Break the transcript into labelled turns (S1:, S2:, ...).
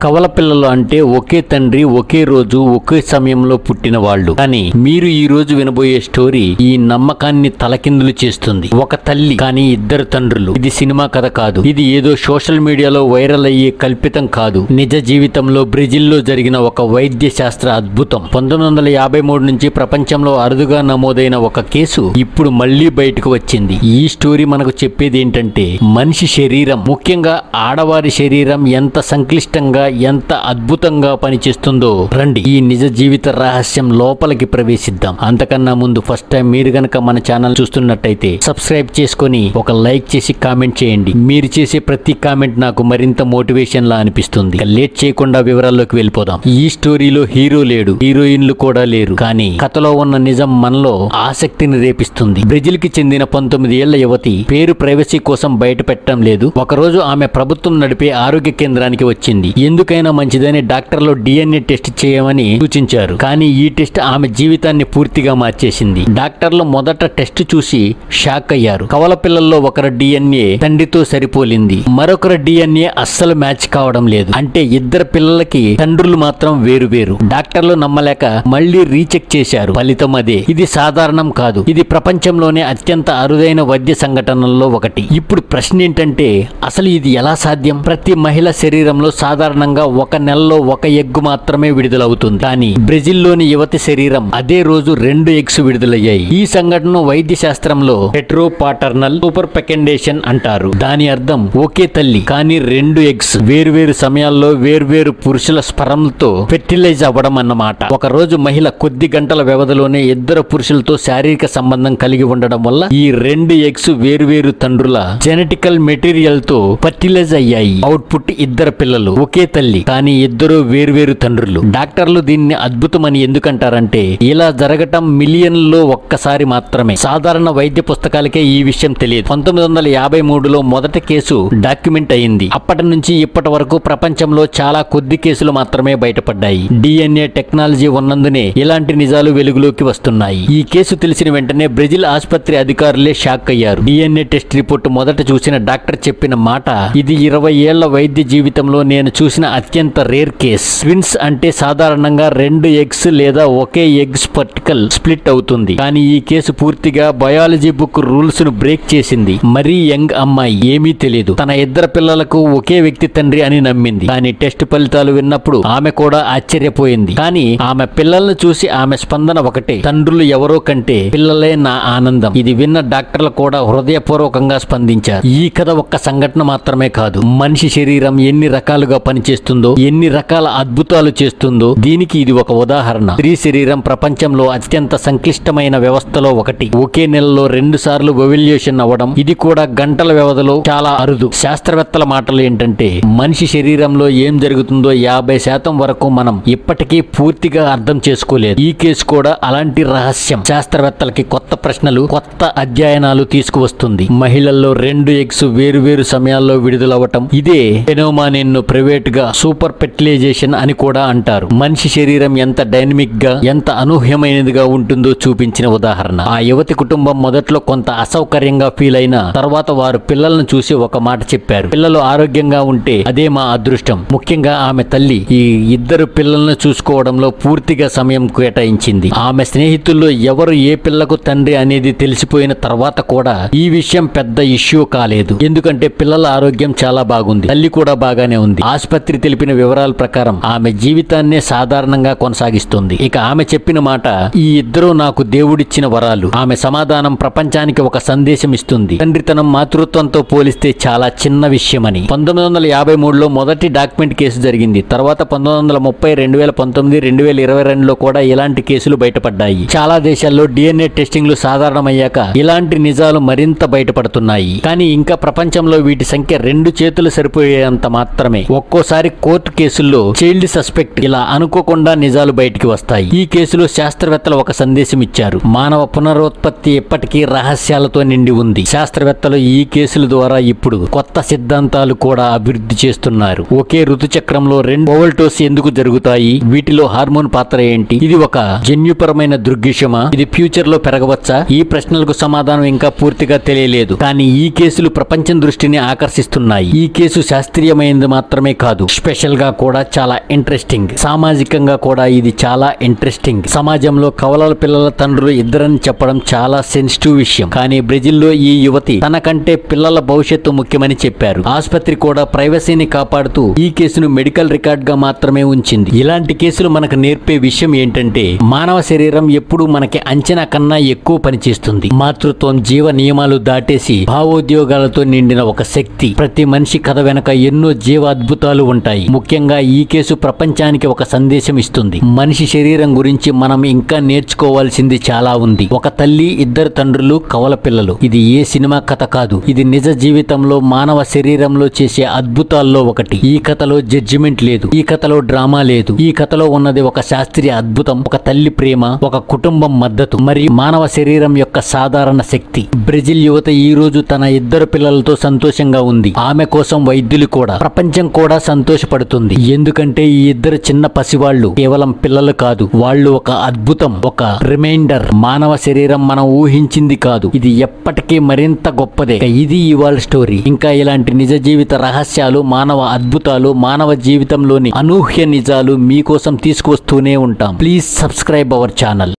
S1: కవల పిల్లలు అంటే ఒకే తండ్రి ఒకే రోజు ఒకే సమయంలో పుట్టిన వాళ్ళు. కానీ మీరు ఈ రోజు వినబోయే స్టోరీ ఈ నమ్మకాన్ని తలకిందులు చేస్తుంది. ఒక తల్లి కానీ ఇద్దరు తండ్రులు. ఇది సినిమా కథ కాదు. ఇది ఏదో సోషల్ మీడియాలో వైరల్ అయ్యే కల్పితం కాదు. నిజ జీవితంలో బ్రెజిల్లో జరిగిన ఒక వైద్య శాస్త్ర అద్భుతం. 1953 నుంచి ప్రపంచంలో అరుదుగా నమోదైన ఒక కేసు ఇప్పుడు మళ్లీ బయటకు వచ్చింది. ఈ స్టోరీ మనకు చెప్పేది ఏంటంటే మనిషి శరీరం, ముఖ్యంగా ఆడవారి శరీరం ఎంత సంక్లిష్టంగా ఎంత అద్భుతంగా పనిచేస్తుందో రండి ఈ నిజ జీవిత రహస్యం లోపలికి ప్రవేశిద్దాం. అంతకన్నా ముందు ఫస్ట్ టైం మీరు గనక మన ఛానల్ చూస్తున్నట్టయితే సబ్స్క్రైబ్ చేసుకొని ఒక లైక్ చేసి కామెంట్ చేయండి. మీరు చేసే ప్రతి కామెంట్ నాకు మరింత మోటివేషన్ లా అనిపిస్తుంది. లేట్ చేయకుండా వివరాల్లోకి వెళ్ళిపోదాం. ఈ స్టోరీలో హీరో లేడు, హీరోయిన్లు కూడా లేరు. కానీ కథలో ఉన్న నిజం మనలో ఆసక్తిని రేపిస్తుంది. బ్రెజిల్ కి చెందిన 19 ఏళ్ల యువతి పేరు ప్రైవసీ కోసం బయట పెట్టడం లేదు. ఒకరోజు ఆమె ప్రభుత్వం నడిపే ఆరోగ్య కేంద్రానికి వచ్చింది. ఎందుకైనా మంచిదని డాక్టర్లు DNA టెస్ట్ చేయమని సూచించారు. కానీ ఈ టెస్ట్ ఆమె జీవితాన్ని పూర్తిగా మార్చేసింది. డాక్టర్లు మొదట టెస్ట్ చూసి షాక్ అయ్యారు. కవల పిల్లల్లో ఒకరి DNA తండ్రితో సరిపోలింది, మరొకరి DNA అస్సలు మ్యాచ్ కావడం లేదు. అంటే ఇద్దరు పిల్లలకి తండ్రులు మాత్రం వేరు వేరు. డాక్టర్లు నమ్మలేక మళ్లీ రీచెక్ చేశారు. ఫలితం అదే. ఇది సాధారణం కాదు. ఇది ప్రపంచంలోనే అత్యంత అరుదైన వైద్య సంఘటనల్లో ఒకటి. ఇప్పుడు ప్రశ్న ఏంటంటే అసలు ఇది ఎలా సాధ్యం? ప్రతి మహిళ శరీరంలో సాధారణంగా ఒక నెలలో ఒక ఎగ్ మాత్రమే విడుదలవుతుంది. కానీ బ్రెజిల్లోని యువతి శరీరం అదే రోజు 2 ఎగ్స్ విడుదలయ్యాయి. ఈ సంఘటన వైద్య శాస్త్రంలో హెటెరోపాటర్నల్ సూపర్ ఫెకండేషన్ అంటారు. దాని అర్థం ఒకే తల్లి కానీ 2 ఎగ్స్ వేర్వేరు సమయాల్లో వేర్వేరు పురుషుల స్పరంతో ఫెర్టిలైజ్ అవ్వడం అన్నమాట. ఒక రోజు మహిళ కొద్ది గంటల వ్యవధిలోనే ఇద్దరు పురుషులతో శారీరక సంబంధం కలిగి ఉండడం వల్ల ఈ 2 ఎగ్స్ వేర్వేరు తండ్రుల జెనెటికల్ మెటీరియల్ తో ఫెర్టిలైజ్ అయ్యాయి. అవుట్పుట్ ఇద్దరు పిల్లలు. ఒకే తల్లి కానీ ఇద్దరు వేర్వేరు తండ్రులు. డాక్టర్లు దీన్ని అద్భుతమని ఎందుకంటారంటే ఇలా జరగటం మిలియన్లో ఒక్కసారి మాత్రమే. సాధారణ వైద్య పుస్తకాలకే ఈ విషయం తెలియదు. 1953లో మొదటి కేసు డాక్యుమెంట్ అయింది. అప్పటి నుంచి ఇప్పటి వరకు ప్రపంచంలో చాలా కొద్ది కేసులు మాత్రమే బయటపడ్డాయి. DNA టెక్నాలజీ ఉన్నందునే ఇలాంటి నిజాలు వెలుగులోకి వస్తున్నాయి. ఈ కేసు తెలిసిన వెంటనే బ్రెజిల్ ఆసుపత్రి అధికారులే షాక్ అయ్యారు. DNA టెస్ట్ రిపోర్ట్ మొదట చూసిన డాక్టర్ చెప్పిన మాట, ఇది 20 ఏళ్ల వైద్య జీవితంలో నేను చూసిన అత్యంత రేర్ కేస్. ట్విన్స్ అంటే సాధారణంగా 2 ఎగ్స్ లేదా ఒకే ఎగ్ స్పర్టికల్ స్ప్లిట్ అవుతుంది. కానీ ఈ కేసు పూర్తిగా బయాలజీ బుక్ రూల్స్ ను బ్రేక్ చేసింది. మరీ యంగ్ అమ్మాయి, ఏమీ తెలియదు, తన ఇద్దరు పిల్లలకు ఒకే వ్యక్తి తండ్రి అని నమ్మింది. కానీ టెస్ట్ ఫలితాలు విన్నప్పుడు ఆమె కూడా ఆశ్చర్యపోయింది. కానీ ఆమె పిల్లలను చూసి ఆమె స్పందన ఒకటే, తండ్రులు ఎవరో కంటే పిల్లలే నా ఆనందం. ఇది విన్న డాక్టర్లు కూడా హృదయపూర్వకంగా స్పందించారు. ఈ కథ ఒక్క సంఘటన మాత్రమే కాదు, మనిషి శరీరం ఎన్ని రకాలుగా పనిచేస్తుందో, ఎన్ని రకాల అద్భుతాలు చేస్తుందో దీనికి ఇది ఒక ఉదాహరణ. స్త్రీ శరీరం ప్రపంచంలో అత్యంత సంక్లిష్టమైన వ్యవస్థలో ఒకటి. ఒకే నెలలో 2 సార్లు ఓవ్యులేషన్ అవ్వడం, ఇది కూడా గంటల వ్యవధిలో చాలా అరుదు. శాస్త్రవేత్తల మాటలు ఏంటంటే మనిషి శరీరంలో ఏం జరుగుతుందో 50% వరకు మనం ఇప్పటికీ పూర్తిగా అర్థం చేసుకోలేదు. ఈ కేసు కూడా అలాంటి రహస్యం. శాస్త్రవేత్తలకి కొత్త ప్రశ్నలు, కొత్త అధ్యయనాలు తీసుకువస్తుంది. మహిళల్లో 2 ఎగ్స్ వేరువేరు సమయాల్లో విడుదలవ్వటం, ఇదే ఫెనోమానిన్ ను ప్రైవేట్ గా సూపర్ ఫెర్టిలైజేషన్ అని కూడా అంటారు. మనిషి శరీరం ఎంత డైనమిక్ గా, ఎంత అనూహ్యమైనదిగా ఉంటుందో చూపించిన ఉదాహరణ. ఆ యువతి కుటుంబం మొదట్లో కొంత అసౌకర్యంగా ఫీల్ అయినా తర్వాత వారు పిల్లలను చూసి ఒక మాట చెప్పారు, పిల్లలు ఆరోగ్యంగా ఉంటే అదే మా అదృష్టం. ముఖ్యంగా ఆమె తల్లి ఈ ఇద్దరు పిల్లలను చూసుకోవడంలో పూర్తిగా సమయం కేటాయించింది. ఆమె స్నేహితుల్లో ఎవరు ఏ పిల్లకు తండ్రి అనేది తెలిసిపోయిన తర్వాత కూడా ఈ విషయం పెద్ద ఇష్యూ కాలేదు. ఎందుకంటే పిల్లల ఆరోగ్యం చాలా బాగుంది, తల్లి కూడా బాగానే ఉంది. ఆసుపత్రి తెలిపిన వివరాల ప్రకారం ఆమె జీవితాన్నే సాధారణంగా కొనసాగిస్తుంది. ఇక ఆమె చెప్పిన మాట, ఈ ఇద్దరు నాకు దేవుడిచ్చిన వరాలు. ఆమె సమాధానం ప్రపంచానికి ఒక సందేశం ఇస్తుంది. తండ్రితనం మాతృత్వంతో పోలిస్తే చాలా చిన్న విషయమని. 1953లో మొదటి డాక్యుమెంట్ కేసు జరిగింది. తర్వాత 1930, 2019, 2022లో కూడా ఇలాంటి కేసులు బయటపడ్డాయి. చాలా దేశాల్లో DNA టెస్టింగ్లు సాధారణమయ్యాక ఇలాంటి నిజాలు మరింత బయటపడుతున్నాయి. కానీ ఇంకా ప్రపంచంలో వీటి సంఖ్య 2 చేతులు సరిపోయేంత మాత్రమే. ఒక్కోసారి కోర్టు కేసుల్లో చైల్డ్ సస్పెక్ట్ ఇలా అనుకోకుండా నిజాలు బయటికి వస్తాయి. ఈ కేసులో శాస్త్రవేత్తలు ఒక సందేశం ఇచ్చారు, మానవ పునరుత్పత్తి ఎప్పటికీ రహస్యాలతో నిండి ఉంది. శాస్త్రవేత్తలు ఈ కేసుల ద్వారా ఇప్పుడు కొత్త సిద్ధాంతాలు కూడా అభివృద్ధి చేస్తున్నారు. ఒకే ఋతుచక్రంలో 2 ఓవల్టోస్ ఎందుకు జరుగుతాయి? వీటిలో హార్మోన్ పాత్ర ఏంటి? ఇది ఒక జన్యుపరమైన దృగ్విషయమా? ఇది ఫ్యూచర్ లో పెరగవచ్చా? ఈ ప్రశ్నలకు సమాధానం ఇంకా పూర్తిగా తెలియలేదు. కానీ ఈ కేసులు ప్రపంచం దృష్టిని ఆకర్షిస్తున్నాయి. ఈ కేసు శాస్త్రీయమైనది మాత్రమే కాదు, స్పెషల్ గా కూడా చాలా ఇంట్రెస్టింగ్, సామాజికంగా కూడా ఇది చాలా ఇంట్రెస్టింగ్. సమాజంలో కవలల పిల్లల తండ్రులు ఇద్దరని చెప్పడం చాలా సెన్సిటివ్ విషయం. కానీ బ్రెజిల్లో ఈ యువతి తనకంటే పిల్లల భవిష్యత్తు ముఖ్యమని చెప్పారు. ఆసుపత్రి కూడా ప్రైవసీని కాపాడుతూ ఈ కేసును మెడికల్ రికార్డ్ గా మాత్రమే ఉంచింది. ఇలాంటి కేసులు మనకు నేర్పే విషయం ఏంటంటే మానవ శరీరం ఎప్పుడూ మనకి అంచనా కన్నా ఎక్కువ పనిచేస్తుంది. మాతృత్వం జీవ నియమాలు దాటేసి భావోద్యోగాలతో నిండిన ఒక శక్తి. ప్రతి మనిషి కథ వెనక ఎన్నో జీవ అద్భుతాలు ఉంటాయి. ముఖ్యంగా ఈ కేసు ప్రపంచానికి ఒక సందేశం ఇస్తుంది. మనిషి శరీరం గురించి మనం ఇంకా నేర్చుకోవాల్సింది చాలా ఉంది. ఒక తల్లి, ఇద్దరు తండ్రులు, కవల పిల్లలు. ఇది ఏ సినిమా కథ కాదు. ఇది నిజ జీవితంలో మానవ శరీరంలో చేసే అద్భుతాల్లో ఒకటి. ఈ కథలో జడ్జిమెంట్ లేదు, ఈ కథలో డ్రామా లేదు. ఈ కథలో ఉన్నది ఒక శాస్త్రీయ అద్భుతం, ఒక తల్లి ప్రేమ, ఒక కుటుంబం మద్దతు మరియు మానవ శరీరం యొక్క సాధారణ శక్తి. బ్రెజిల్ యువత ఈ రోజు తన ఇద్దరు పిల్లలతో సంతోషంగా ఉంది. ఆమె కోసం వైద్యులు కూడా, ప్రపంచం కూడా సంతోషపడుతుంది. ఎందుకంటే ఈ ఇద్దరు చిన్న పసివాళ్లు కేవలం పిల్లలు కాదు, వాళ్ళు ఒక అద్భుతం, ఒక రిమైండర్. మానవ శరీరం మనం ఊహించింది కాదు, ఇది ఎప్పటికీ మరింత గొప్పదే. ఇది ఇవాళ స్టోరీ. ఇంకా ఇలాంటి నిజ జీవిత రహస్యాలు, మానవ అద్భుతాలు, మానవ జీవితంలోని అనూహ్య నిజాలు మీకోసం తీసుకువస్తూనే ఉంటాం. Please subscribe our channel.